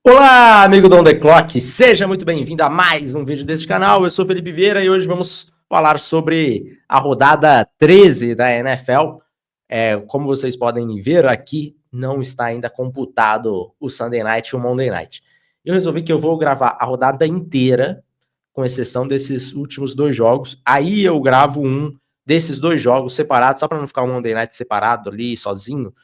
Olá, amigo do On The Clock, seja muito bem-vindo a mais um vídeo deste canal. Eu sou Felipe Vieira e hoje vamos falar sobre a rodada 13 da NFL. Como vocês podem ver aqui, não está ainda computado o Sunday Night e o Monday Night. Eu resolvi que eu vou gravar a rodada inteira, com exceção desses últimos dois jogos. Aí eu gravo um desses dois jogos separados, só para não ficar o Monday Night separado ali, sozinho.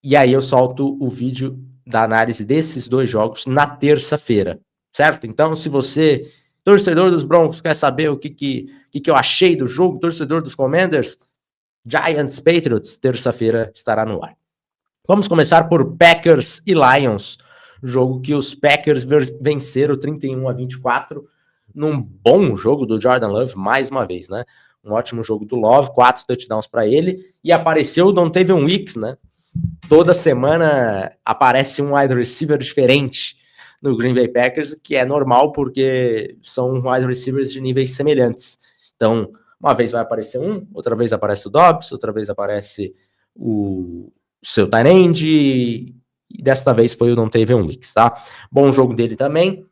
E aí eu solto o vídeo da análise desses dois jogos na terça-feira, certo? Então, se você, torcedor dos Broncos, quer saber o que eu achei do jogo, torcedor dos Commanders, Giants, Patriots, terça-feira estará no ar. Vamos começar por Packers e Lions, jogo que os Packers venceram 31-24, num bom jogo do Jordan Love, mais uma vez, né? Um ótimo jogo do Love, 4 touchdowns para ele, e apareceu o Dontayvion Wicks, né? Toda semana aparece um wide receiver diferente no Green Bay Packers, que é normal porque são wide receivers de níveis semelhantes. Então, uma vez vai aparecer um, outra vez aparece o Dobbs, outra vez aparece o seu tight end, e desta vez foi o Dontayvion Wicks, tá? Bom jogo dele também.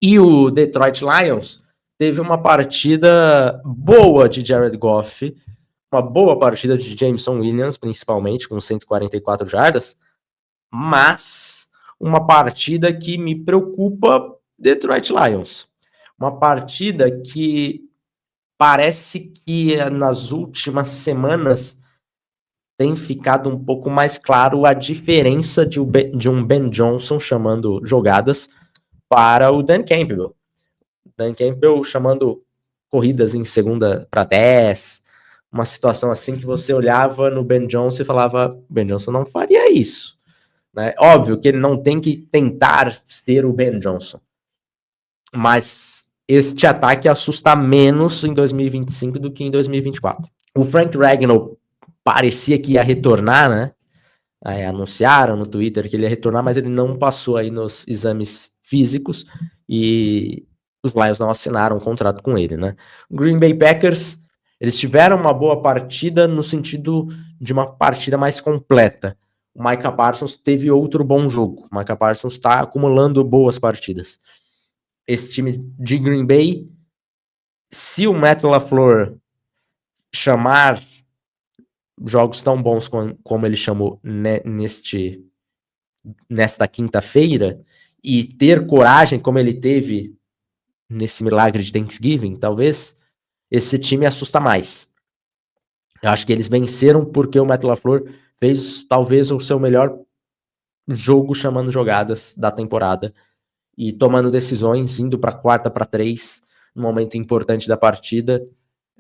E o Detroit Lions teve uma partida boa de Jared Goff, uma boa partida de Jameson Williams, principalmente, com 144 jardas, mas uma partida que me preocupa, Detroit Lions. Uma partida que parece que nas últimas semanas tem ficado um pouco mais claro a diferença de um Ben Johnson chamando jogadas para o Dan Campbell. Dan Campbell chamando corridas em segunda para 10, uma situação assim que você olhava no Ben Johnson e falava, Ben Johnson não faria isso. Né? Óbvio que ele não tem que tentar ser o Ben Johnson, mas este ataque assusta menos em 2025 do que em 2024. O Frank Ragnow parecia que ia retornar, né? Anunciaram no Twitter que ele ia retornar, mas ele não passou aí nos exames físicos e os Lions não assinaram um contrato com ele, né? Green Bay Packers, eles tiveram uma boa partida no sentido de uma partida mais completa. O Micah Parsons teve outro bom jogo. O Micah Parsons está acumulando boas partidas. Esse time de Green Bay, se o Matt LaFleur chamar jogos tão bons como ele chamou nesta quinta-feira e ter coragem como ele teve nesse milagre de Thanksgiving, talvez, esse time assusta mais. Eu acho que eles venceram porque o Matt LaFleur fez talvez o seu melhor jogo chamando jogadas da temporada e tomando decisões, indo para quarta para 3, no momento importante da partida.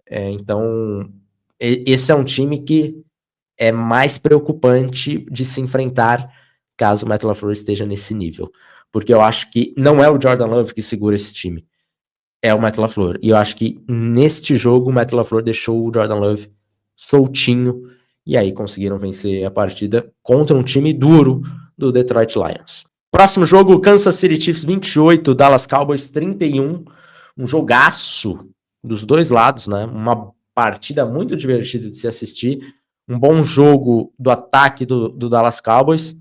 Então, esse é um time que é mais preocupante de se enfrentar caso o Matt LaFleur esteja nesse nível. Porque eu acho que não é o Jordan Love que segura esse time, é o Matt LaFleur. E eu acho que neste jogo o Matt LaFleur deixou o Jordan Love soltinho e aí conseguiram vencer a partida contra um time duro do Detroit Lions. Próximo jogo, Kansas City Chiefs 28, Dallas Cowboys 31. Um jogaço dos dois lados, né? Uma partida muito divertida de se assistir. Um bom jogo do ataque do Dallas Cowboys.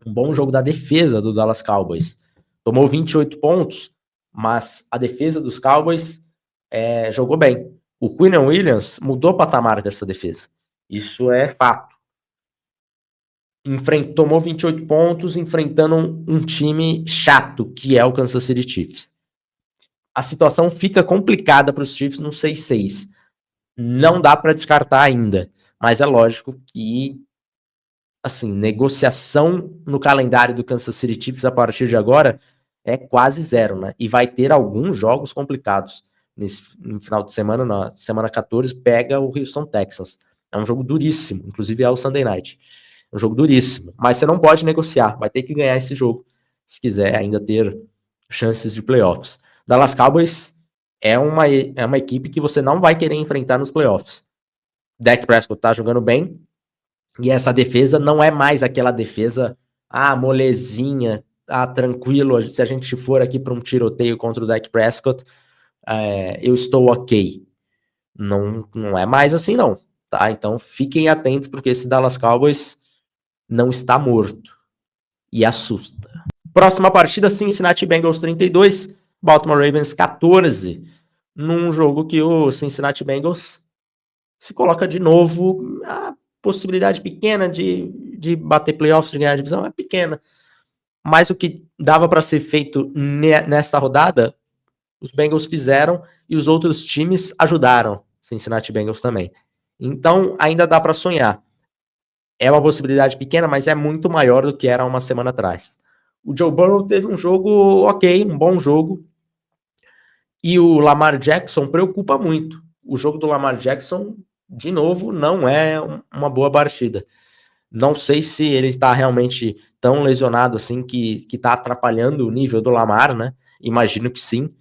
Um bom jogo da defesa do Dallas Cowboys. Tomou 28 pontos, mas a defesa dos Cowboys jogou bem. O Quinnen Williams mudou o patamar dessa defesa. Isso é fato. Tomou 28 pontos enfrentando um time chato, que é o Kansas City Chiefs. A situação fica complicada para os Chiefs no 6-6. Não dá para descartar ainda, mas é lógico que assim, negociação no calendário do Kansas City Chiefs a partir de agora é quase zero, né? E vai ter alguns jogos complicados. No final de semana, na semana 14, pega o Houston Texans. É um jogo duríssimo, inclusive é o Sunday Night. É um jogo duríssimo, mas você não pode negociar, vai ter que ganhar esse jogo, se quiser ainda ter chances de playoffs. Dallas Cowboys é uma equipe que você não vai querer enfrentar nos playoffs. Dak Prescott tá jogando bem, e essa defesa não é mais aquela defesa, molezinha, tranquilo, se a gente for aqui para um tiroteio contra o Dak Prescott, eu estou ok. Não é mais assim não, tá? Então fiquem atentos porque esse Dallas Cowboys não está morto e assusta. Próxima partida, Cincinnati Bengals 32, Baltimore Ravens 14, num jogo que o Cincinnati Bengals se coloca de novo, a possibilidade pequena de bater playoffs, de ganhar a divisão é pequena, mas o que dava para ser feito nesta rodada, os Bengals fizeram e os outros times ajudaram, Cincinnati Bengals também. Então ainda dá para sonhar. É uma possibilidade pequena, mas é muito maior do que era uma semana atrás. O Joe Burrow teve um jogo ok, um bom jogo, e o Lamar Jackson preocupa muito. O jogo do Lamar Jackson, de novo, não é uma boa partida. Não sei se ele está realmente tão lesionado assim que está atrapalhando o nível do Lamar, né? Imagino que sim,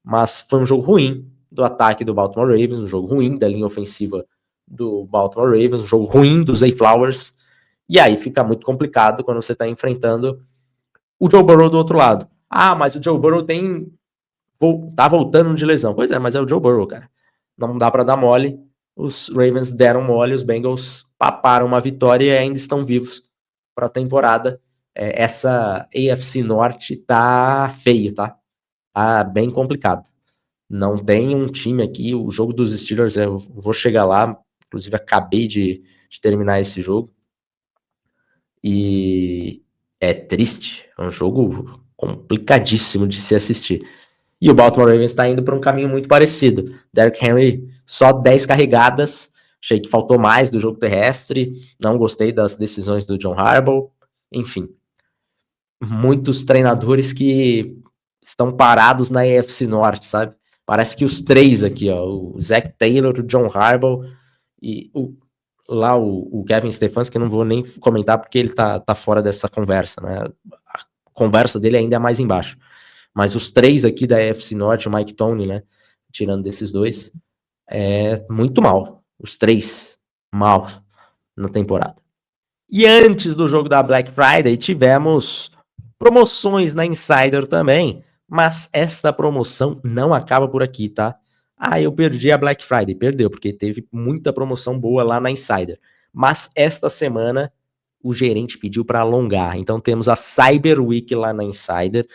mas foi um jogo ruim do ataque do Baltimore Ravens, um jogo ruim da linha ofensiva do Baltimore Ravens, um jogo ruim dos Zay Flowers, e aí fica muito complicado quando você está enfrentando o Joe Burrow do outro lado. Ah, mas o Joe Burrow tá voltando de lesão. Pois é, mas é o Joe Burrow, cara. Não dá para dar mole. Os Ravens deram mole, os Bengals paparam uma vitória e ainda estão vivos para a temporada. Essa AFC Norte tá feio, tá? Tá bem complicado. Não tem um time aqui, o jogo dos Steelers, eu vou chegar lá, inclusive acabei de terminar esse jogo. E é triste, é um jogo complicadíssimo de se assistir. E o Baltimore Ravens está indo para um caminho muito parecido. Derrick Henry, só 10 carregadas. Achei que faltou mais do jogo terrestre. Não gostei das decisões do John Harbaugh. Enfim, muitos treinadores que estão parados na AFC Norte, sabe? Parece que os três aqui, ó, o Zach Taylor, o John Harbaugh e o Kevin Stefanski, que eu não vou nem comentar porque ele tá fora dessa conversa, né? A conversa dele ainda é mais embaixo. Mas os três aqui da AFC Norte, o Mike Tomlin, né? Tirando desses dois, é muito mal. Os três mal na temporada. E antes do jogo da Black Friday, tivemos promoções na Insider também. Mas esta promoção não acaba por aqui, tá? Ah, eu perdi a Black Friday. Perdeu, porque teve muita promoção boa lá na Insider. Mas esta semana o gerente pediu para alongar. Então temos a Cyber Week lá na Insider.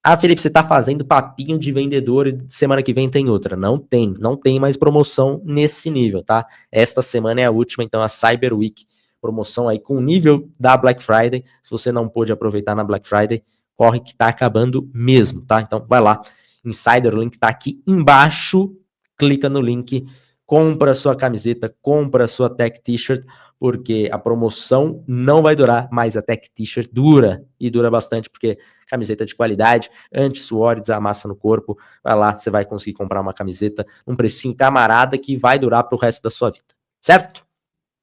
Ah, Felipe, você tá fazendo papinho de vendedor e semana que vem tem outra. Não tem mais promoção nesse nível, tá? Esta semana é a última, então a Cyber Week, promoção aí com o nível da Black Friday. Se você não pôde aproveitar na Black Friday, corre que tá acabando mesmo, tá? Então vai lá, Insider, o link tá aqui embaixo, clica no link, compra sua camiseta, compra sua Tech T-shirt, porque a promoção não vai durar, mas a Tech T-shirt dura, e dura bastante, porque camiseta de qualidade, anti-suor, desamassa no corpo, vai lá, você vai conseguir comprar uma camiseta, um precinho camarada que vai durar pro resto da sua vida, certo?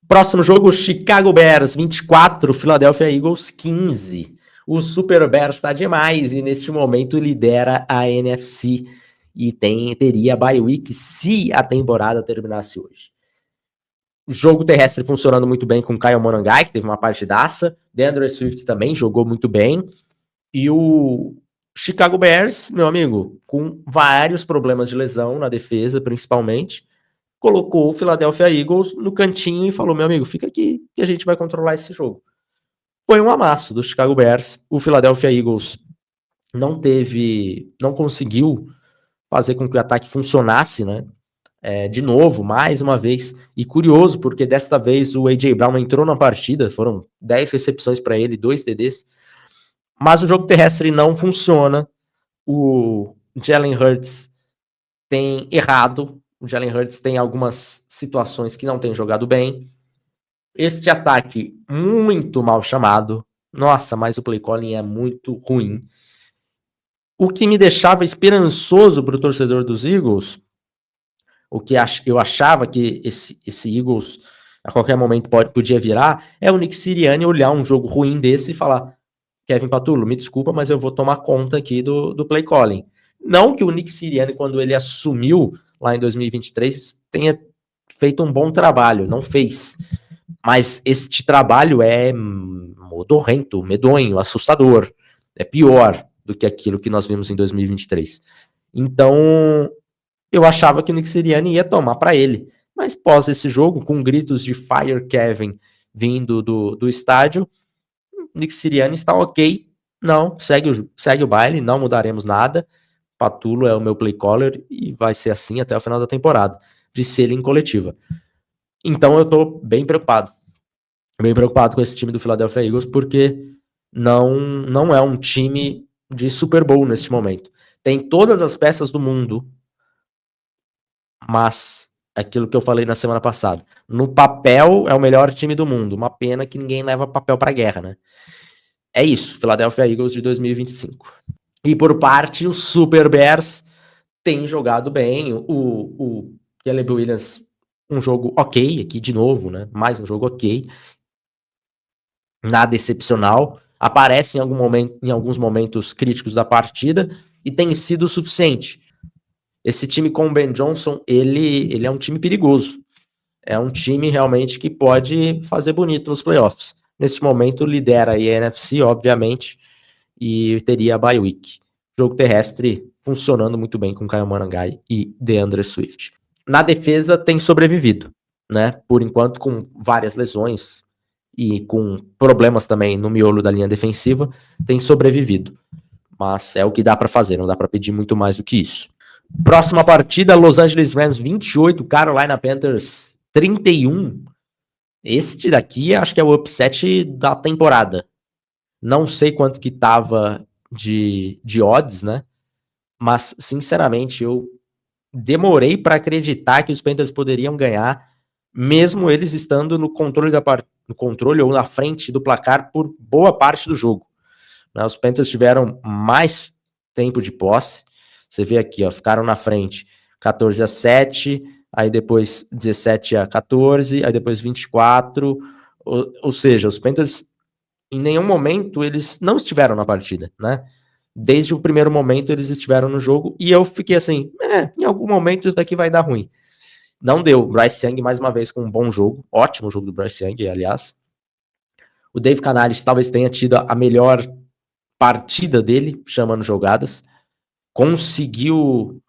Próximo jogo, Chicago Bears 24, Philadelphia Eagles 15. O Super Bears tá demais e neste momento lidera a NFC e teria bye week se a temporada terminasse hoje. Jogo terrestre funcionando muito bem com Kyle Monangai, que teve uma partidaça. DeAndre Swift também jogou muito bem. E o Chicago Bears, meu amigo, com vários problemas de lesão na defesa, principalmente, colocou o Philadelphia Eagles no cantinho e falou, meu amigo, fica aqui que a gente vai controlar esse jogo. Foi um amasso do Chicago Bears. O Philadelphia Eagles não conseguiu fazer com que o ataque funcionasse, né? De novo, mais uma vez, e curioso, porque desta vez o A.J. Brown entrou na partida, foram 10 recepções para ele, 2 TDs, mas o jogo terrestre não funciona, o Jalen Hurts tem errado, o Jalen Hurts tem algumas situações que não tem jogado bem, este ataque muito mal chamado, nossa, mas o play calling é muito ruim, o que me deixava esperançoso para o torcedor dos Eagles, o que eu achava que esse Eagles a qualquer momento podia virar, é o Nick Sirianni olhar um jogo ruim desse e falar, Kevin Patullo, me desculpa, mas eu vou tomar conta aqui do play calling. Não que o Nick Sirianni, quando ele assumiu lá em 2023, tenha feito um bom trabalho, não fez. Mas este trabalho é modorrento, medonho, assustador. É pior do que aquilo que nós vimos em 2023. Então, eu achava que o Nick Sirianni ia tomar para ele. Mas pós esse jogo, com gritos de Fire Kevin vindo do estádio, Nick Sirianni está ok, Não, segue o baile, não mudaremos nada. Patulo é o meu play caller e vai ser assim até o final da temporada, disse ele em coletiva. Então eu tô bem preocupado com esse time do Philadelphia Eagles, porque não é um time de Super Bowl neste momento. Tem todas as peças do mundo, mas aquilo que eu falei na semana passada, no papel é o melhor time do mundo. Uma pena que ninguém leva papel pra guerra, né? É isso, Philadelphia Eagles de 2025. E por parte, o Super Bears tem jogado bem. O Caleb Williams, um jogo ok aqui de novo, né? Mais um jogo ok. Nada excepcional. Aparece em alguns momentos críticos da partida e tem sido o suficiente. Esse time com o Ben Johnson, ele é um time perigoso. É um time realmente que pode fazer bonito nos playoffs. Nesse momento, lidera aí a NFC, obviamente, e teria a bye week. Jogo terrestre funcionando muito bem com Kyle Manangai e DeAndre Swift. Na defesa tem sobrevivido, né? Por enquanto com várias lesões e com problemas também no miolo da linha defensiva, tem sobrevivido. Mas é o que dá para fazer, não dá para pedir muito mais do que isso. Próxima partida, Los Angeles Rams 28, Carolina Panthers 31. Este daqui acho que é o upset da temporada. Não sei quanto que tava de odds, né? Mas, sinceramente, eu demorei para acreditar que os Panthers poderiam ganhar, mesmo eles estando no controle no controle ou na frente do placar por boa parte do jogo. Né? Os Panthers tiveram mais tempo de posse. Você vê aqui, ó, ficaram na frente 14-7, aí depois 17-14, aí depois 24. Ou seja, os Panthers em nenhum momento eles não estiveram na partida, né? Desde o primeiro momento eles estiveram no jogo e eu fiquei assim, em algum momento isso daqui vai dar ruim. Não deu. Bryce Young mais uma vez com um bom jogo, ótimo jogo do Bryce Young, aliás. O Dave Canales talvez tenha tido a melhor partida dele, chamando jogadas. Conseguiu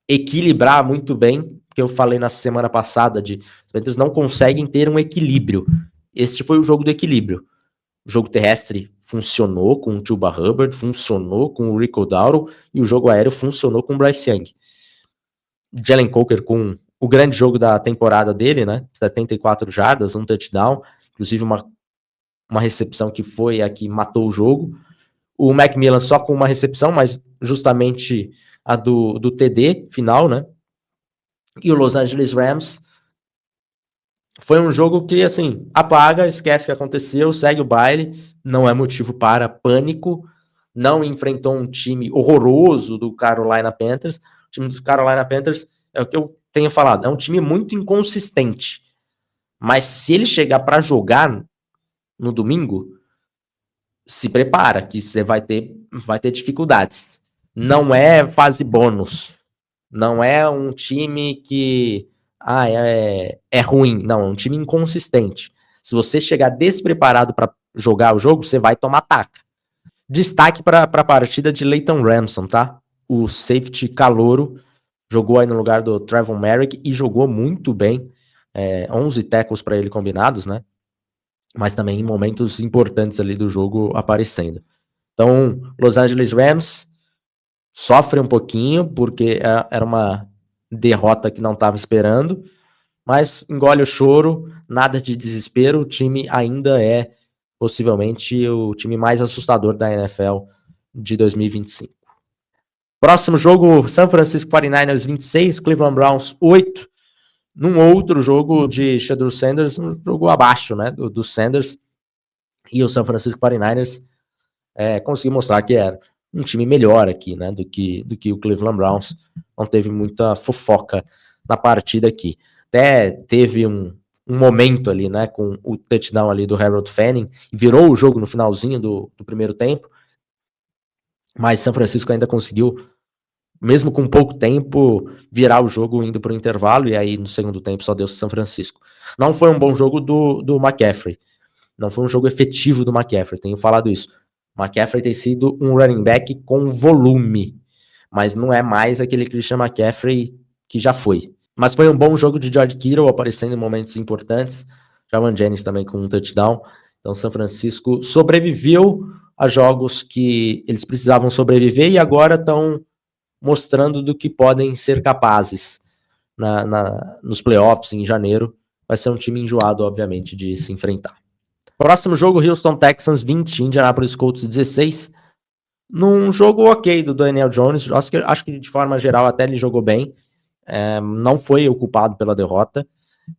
equilibrar muito bem, que eu falei na semana passada de os Panthers não conseguem ter um equilíbrio. Este foi o jogo do equilíbrio. O jogo terrestre funcionou com o Chuba Hubbard, funcionou com o Rico Dowdle e o jogo aéreo funcionou com o Bryce Young. Jalen Coker com o grande jogo da temporada dele, né? 74 jardas, um touchdown, inclusive uma recepção que foi a que matou o jogo. O Macmillan só com uma recepção, mas justamente a do TD final, né? E o Los Angeles Rams foi um jogo que, assim, apaga, esquece o que aconteceu, segue o baile, não é motivo para pânico, não enfrentou um time horroroso do Carolina Panthers. O time do Carolina Panthers é o que eu tenho falado, é um time muito inconsistente. Mas se ele chegar para jogar no domingo, se prepara, que você vai ter dificuldades. Não é fase bônus. Não é um time que é ruim. Não, é um time inconsistente. Se você chegar despreparado para jogar o jogo, você vai tomar taca. Destaque para a partida de Leighton Ramsey, tá? O safety calouro jogou aí no lugar do Trevon Merrick e jogou muito bem. 11 tackles para ele combinados, né? Mas também em momentos importantes ali do jogo aparecendo. Então, Los Angeles Rams sofre um pouquinho, porque era uma derrota que não estava esperando, mas engole o choro, nada de desespero, o time ainda é possivelmente o time mais assustador da NFL de 2025. Próximo jogo, San Francisco 49ers 26, Cleveland Browns 8, num outro jogo de Shedeur Sanders, um jogo abaixo, né, do Sanders, e o San Francisco 49ers conseguiu mostrar que era um time melhor aqui, né, do que o Cleveland Browns. Não teve muita fofoca na partida aqui. Até teve um momento ali, né, com o touchdown ali do Harold Fanning, virou o jogo no finalzinho do primeiro tempo, mas São Francisco ainda conseguiu, mesmo com pouco tempo, virar o jogo indo para o intervalo, e aí no segundo tempo só deu São Francisco. Não foi um bom jogo do McCaffrey, não foi um jogo efetivo do McCaffrey, tenho falado isso. McCaffrey tem sido um running back com volume, mas não é mais aquele Christian McCaffrey que já foi. Mas foi um bom jogo de George Kittle, aparecendo em momentos importantes. Jawan Jennings também com um touchdown. Então, São Francisco sobreviveu a jogos que eles precisavam sobreviver e agora estão mostrando do que podem ser capazes nos playoffs em janeiro. Vai ser um time enjoado, obviamente, de se enfrentar. Próximo jogo, Houston Texans 20, Indianapolis Colts 16. Num jogo ok do Daniel Jones, acho que de forma geral até ele jogou bem. Não foi o culpado pela derrota.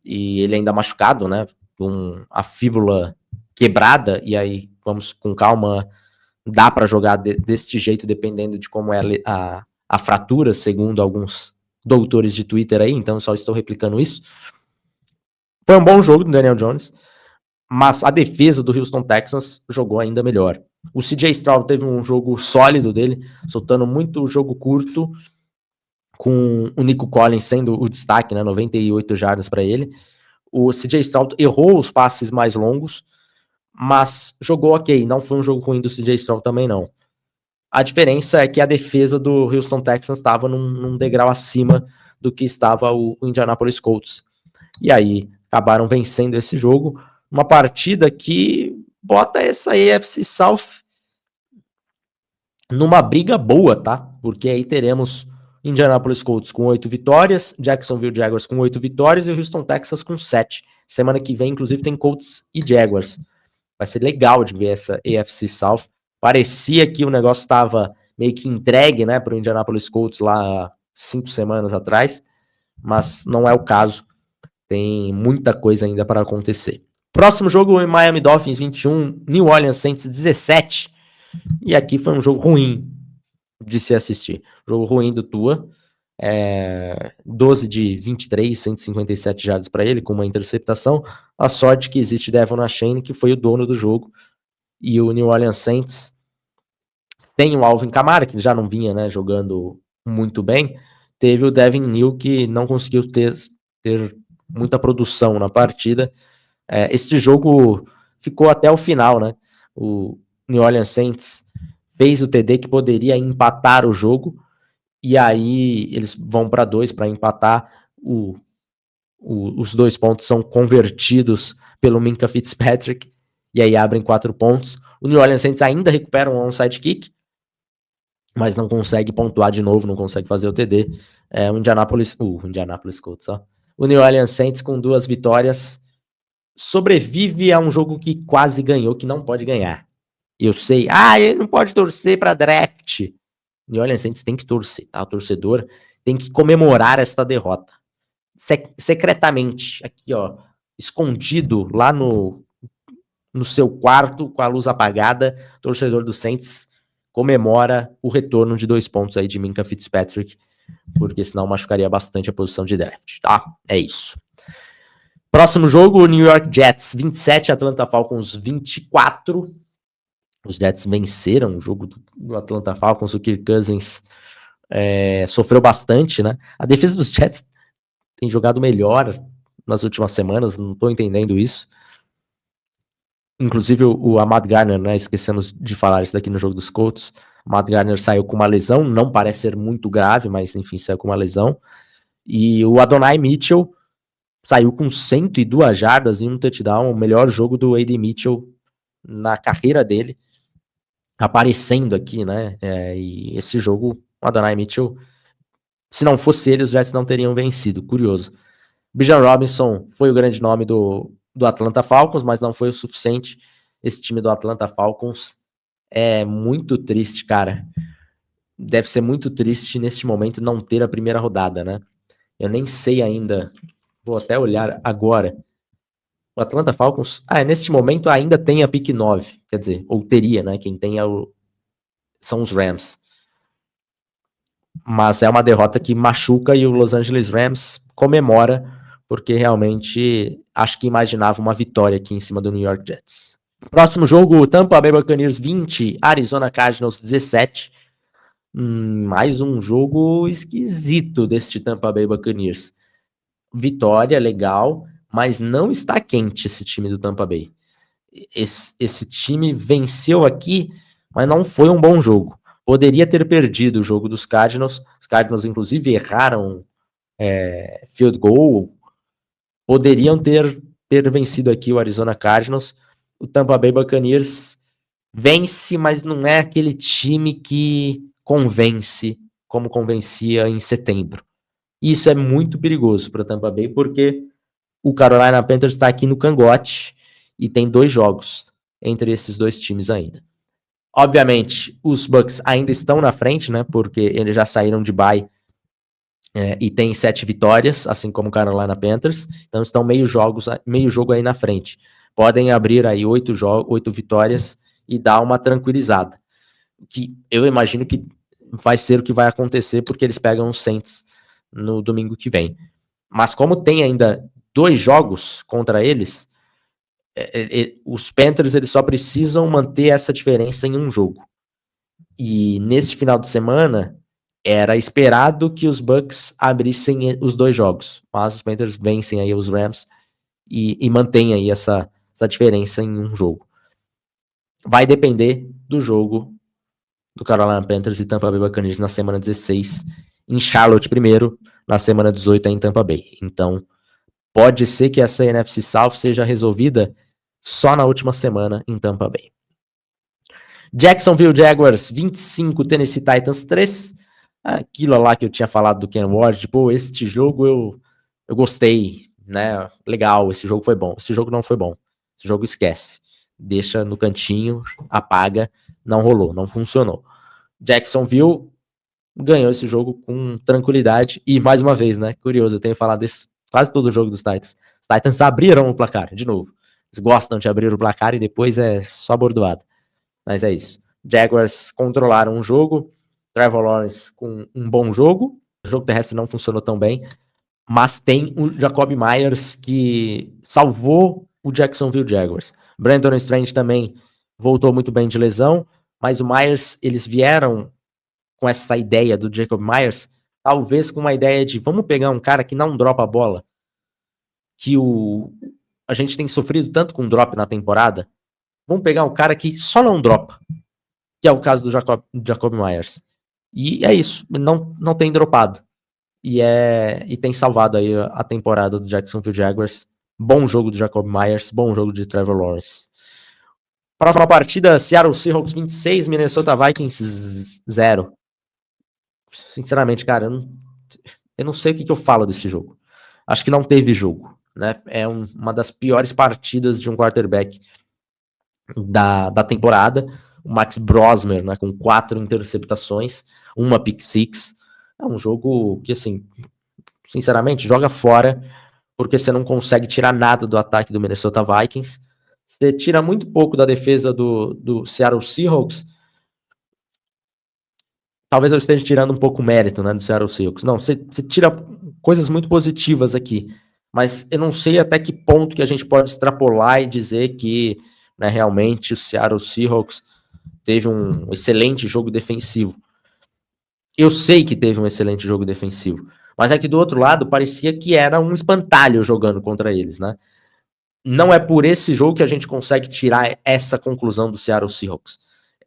E ele ainda machucado, né? Com a fíbula quebrada. E aí, vamos com calma, dá para jogar desse jeito, dependendo de como é a fratura, segundo alguns doutores de Twitter aí. Então, só estou replicando isso. Foi um bom jogo do Daniel Jones, mas a defesa do Houston Texans jogou ainda melhor. O CJ Stroud teve um jogo sólido dele, soltando muito jogo curto, com o Nico Collins sendo o destaque, né, 98 jardas para ele. O CJ Stroud errou os passes mais longos, mas jogou ok. Não foi um jogo ruim do CJ Stroud também, não. A diferença é que a defesa do Houston Texans estava num degrau acima do que estava o Indianapolis Colts. E aí, acabaram vencendo esse jogo. Uma partida que bota essa AFC South numa briga boa, tá? Porque aí teremos Indianapolis Colts com 8 vitórias, Jacksonville Jaguars com 8 vitórias e o Houston Texans com 7. Semana que vem, inclusive, tem Colts e Jaguars. Vai ser legal de ver essa AFC South. Parecia que o negócio estava meio que entregue, né, para o Indianapolis Colts lá 5 semanas atrás, mas não é o caso. Tem muita coisa ainda para acontecer. Próximo jogo, Miami Dolphins 21, New Orleans Saints 17. E aqui foi um jogo ruim de se assistir. Jogo ruim do Tua. 12 de 23, 157 jardas para ele, com uma interceptação. A sorte que existe Devon Achane, que foi o dono do jogo. E o New Orleans Saints tem o Alvin Kamara, que já não vinha, né, jogando muito bem. Teve o Devin Neal, que não conseguiu ter muita produção na partida. Este jogo ficou até o final, né? O New Orleans Saints fez o TD que poderia empatar o jogo, e aí eles vão para 2 para empatar. Os 2 pontos são convertidos pelo Minkah Fitzpatrick, e aí abrem 4 pontos. O New Orleans Saints ainda recupera um onside kick, mas não consegue pontuar de novo, não consegue fazer o TD. O Indianapolis Colts, ó. O New Orleans Saints com 2 vitórias sobrevive a um jogo que quase ganhou, que não pode ganhar. Eu sei, ele não pode torcer para draft. New Orleans Saints tem que torcer, tá? O torcedor tem que comemorar esta derrota. Secretamente, aqui, ó, escondido lá no seu quarto, com a luz apagada, o torcedor do Saints comemora o retorno de 2 pontos aí de Minkah Fitzpatrick, porque senão machucaria bastante a posição de draft, tá? É isso. Próximo jogo, New York Jets 27, Atlanta Falcons 24. Os Jets venceram o jogo do Atlanta Falcons. O Kirk Cousins sofreu bastante, né? A defesa dos Jets tem jogado melhor nas últimas semanas, não tô entendendo isso. Inclusive o Ahmad Gardner, né? Esquecendo de falar isso daqui no jogo dos Colts. O Ahmad Gardner saiu com uma lesão, não parece ser muito grave, mas enfim, saiu com uma lesão. E o Adonai Mitchell saiu com 102 jardas e um touchdown, o melhor jogo do A.D. Mitchell na carreira dele, aparecendo aqui, né? E esse jogo, o Adonai Mitchell, se não fosse ele, os Jets não teriam vencido. Curioso. Bijan Robinson foi o grande nome do Atlanta Falcons, mas não foi o suficiente. Esse time do Atlanta Falcons é muito triste, cara. Deve ser muito triste neste momento não ter a primeira rodada, né? Eu nem sei ainda. Vou até olhar agora. O Atlanta Falcons, neste momento ainda tem a pick 9, quer dizer, ou teria, né? Quem tem são os Rams. Mas é uma derrota que machuca e o Los Angeles Rams comemora, porque realmente acho que imaginava uma vitória aqui em cima do New York Jets. Próximo jogo, Tampa Bay Buccaneers 20, Arizona Cardinals 17. Mais um jogo esquisito deste Tampa Bay Buccaneers. Vitória, legal, mas não está quente esse time do Tampa Bay. Esse time venceu aqui, mas não foi um bom jogo. Poderia ter perdido o jogo dos Cardinals. Os Cardinals, inclusive, erraram field goal. Poderiam ter vencido aqui o Arizona Cardinals. O Tampa Bay Buccaneers Vence, mas não é aquele time que convence como convencia em setembro. Isso é muito perigoso para Tampa Bay, porque o Carolina Panthers está aqui no cangote e tem 2 jogos entre esses 2 times ainda. Obviamente, os Bucks ainda estão na frente, né? Porque eles já saíram de bye e tem 7 vitórias, assim como o Carolina Panthers. Então estão meio jogo aí na frente. Podem abrir aí 8 vitórias e dar uma tranquilizada. Que eu imagino que vai ser o que vai acontecer, porque eles pegam os Saints no domingo que vem. Mas como tem ainda 2 jogos contra eles, os Panthers eles só precisam manter essa diferença em um jogo. E neste final de semana, era esperado que os Bucks abrissem os 2 jogos, mas os Panthers vencem aí os Rams e mantêm aí essa diferença em um jogo. Vai depender do jogo do Carolina Panthers e Tampa Bay Buccaneers na semana 16, em Charlotte primeiro, na semana 18 em Tampa Bay. Então, pode ser que essa NFC South seja resolvida só na última semana em Tampa Bay. Jacksonville Jaguars 25, Tennessee Titans 3. Aquilo lá que eu tinha falado do Ken Ward, pô, este jogo eu gostei, né? Legal, esse jogo foi bom. Esse jogo não foi bom. Esse jogo esquece. Deixa no cantinho, apaga, não rolou, não funcionou. Jacksonville ganhou esse jogo com tranquilidade e, mais uma vez, né? Curioso, eu tenho falado desse quase todo o jogo dos Titans. Os Titans abriram o placar, de novo. Eles gostam de abrir o placar e depois é só bordoada. Mas é isso. Jaguars controlaram o jogo. Trevor Lawrence com um bom jogo. O jogo terrestre não funcionou tão bem. Mas tem o Jacoby Myers que salvou o Jacksonville Jaguars. Brandon Strange também voltou muito bem de lesão. Mas o Myers, eles vieram com essa ideia do Jacob Myers, talvez com uma ideia de vamos pegar um cara que não dropa a bola, que a gente tem sofrido tanto com drop na temporada, vamos pegar um cara que só não dropa, que é o caso do Jacob Myers. E é isso, não tem dropado. E tem salvado aí a temporada do Jacksonville Jaguars. Bom jogo do Jacob Myers, bom jogo de Trevor Lawrence. Próxima partida, Seattle Seahawks 26, Minnesota Vikings 0. Sinceramente, cara, eu não sei o que eu falo desse jogo. Acho que não teve jogo, né? É uma das piores partidas de um quarterback da temporada. O Max Brosmer, né, com 4 interceptações, uma pick six. É um jogo que, assim, sinceramente, joga fora, porque você não consegue tirar nada do ataque do Minnesota Vikings. Você tira muito pouco da defesa do Seattle Seahawks. Talvez eu esteja tirando um pouco o mérito, né, do Seattle Seahawks. Não, você tira coisas muito positivas aqui, mas eu não sei até que ponto que a gente pode extrapolar e dizer que, né, realmente o Seattle Seahawks teve um excelente jogo defensivo. Eu sei que teve um excelente jogo defensivo, mas é que do outro lado parecia que era um espantalho jogando contra eles, né? Não é por esse jogo que a gente consegue tirar essa conclusão do Seattle Seahawks.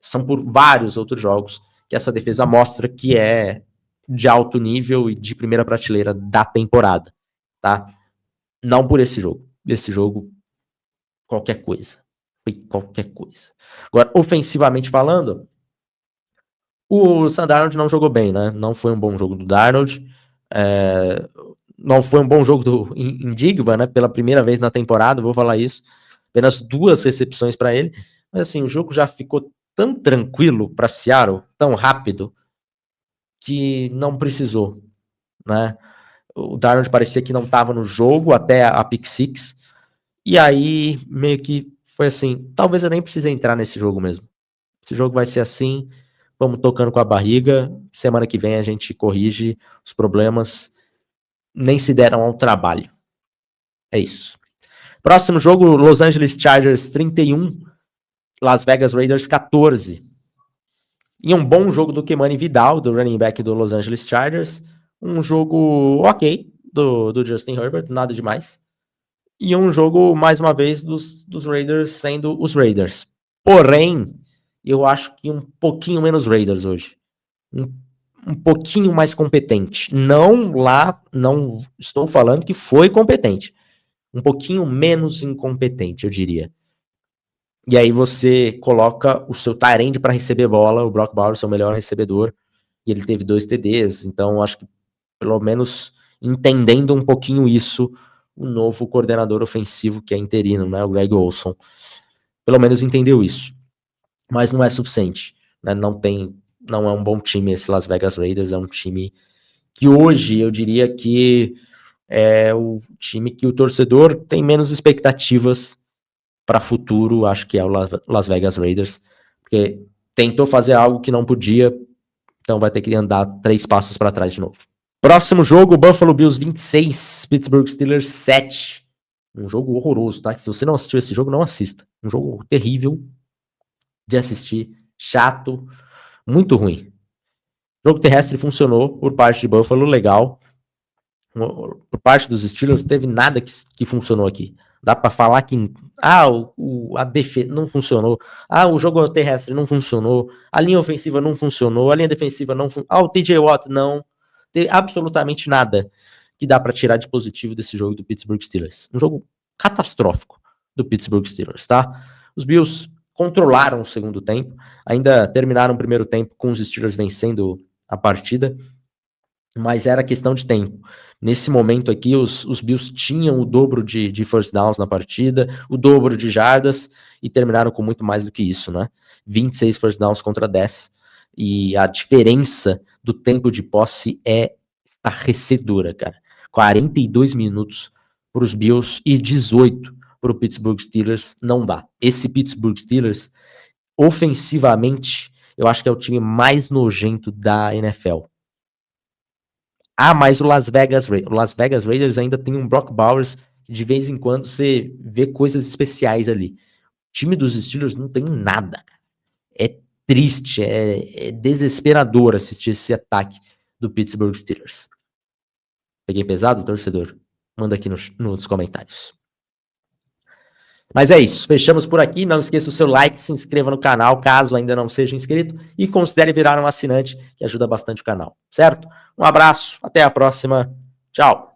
São por vários outros jogos que essa defesa mostra que é de alto nível e de primeira prateleira da temporada, tá? Não por esse jogo. Esse jogo, qualquer coisa. Foi qualquer coisa. Agora, ofensivamente falando, o Sam Darnold não jogou bem, né? Não foi um bom jogo do Darnold. Não foi um bom jogo do Indigba, né? Pela primeira vez na temporada, vou falar isso. Apenas 2 recepções para ele. Mas assim, o jogo já ficou tão tranquilo para Seattle, tão rápido, que não precisou, né? O Darnold parecia que não estava no jogo até a pick six. E aí, meio que foi assim, talvez eu nem precise entrar nesse jogo mesmo. Esse jogo vai ser assim, vamos tocando com a barriga. Semana que vem a gente corrige os problemas. Nem se deram ao trabalho. É isso. Próximo jogo, Los Angeles Chargers 31, Las Vegas Raiders 14. E um bom jogo do Kimani Vidal, do running back do Los Angeles Chargers. Um jogo ok do Justin Herbert, nada demais. E um jogo, mais uma vez, dos Raiders sendo os Raiders. Porém, eu acho que um pouquinho menos Raiders hoje. Um pouquinho mais competente. Não estou falando que foi competente. Um pouquinho menos incompetente, eu diria. E aí você coloca o seu tight end para receber bola, o Brock Bowers, seu melhor recebedor, e ele teve 2 TDs, então acho que pelo menos entendendo um pouquinho isso, o novo coordenador ofensivo que é interino, né, o Greg Olson, pelo menos entendeu isso. Mas não é suficiente, né? Não é um bom time esse Las Vegas Raiders, é um time que hoje eu diria que é o time que o torcedor tem menos expectativas para futuro, acho que é o Las Vegas Raiders, porque tentou fazer algo que não podia, então vai ter que andar 3 passos para trás de novo. Próximo jogo, Buffalo Bills 26, Pittsburgh Steelers 7. Um jogo horroroso, tá? Se você não assistiu esse jogo, não assista. Um jogo terrível de assistir, chato, muito ruim. O jogo terrestre funcionou por parte de Buffalo, legal. Por parte dos Steelers, não teve nada que funcionou aqui. Dá para falar que a defesa não funcionou. O jogo terrestre não funcionou. A linha ofensiva não funcionou. A linha defensiva não funcionou. O TJ Watt não. Tem absolutamente nada que dá para tirar de positivo desse jogo do Pittsburgh Steelers. Um jogo catastrófico do Pittsburgh Steelers, tá? Os Bills controlaram o segundo tempo. Ainda terminaram o primeiro tempo com os Steelers vencendo a partida, mas era questão de tempo. Nesse momento aqui, os Bills tinham o dobro de first downs na partida, o dobro de jardas, e terminaram com muito mais do que isso, né? 26 first downs contra 10, e a diferença do tempo de posse é estarrecedora, cara. 42 minutos para os Bills e 18 para o Pittsburgh Steelers, não dá. Esse Pittsburgh Steelers, ofensivamente, eu acho que é o time mais nojento da NFL. Mas o Las Vegas Raiders ainda tem um Brock Bowers que de vez em quando você vê coisas especiais ali. O time dos Steelers não tem nada, cara. É triste, é desesperador assistir esse ataque do Pittsburgh Steelers. Peguei pesado, torcedor? Manda aqui nos comentários. Mas é isso, fechamos por aqui. Não esqueça o seu like, se inscreva no canal caso ainda não seja inscrito e considere virar um assinante, que ajuda bastante o canal, certo? Um abraço, até a próxima, tchau!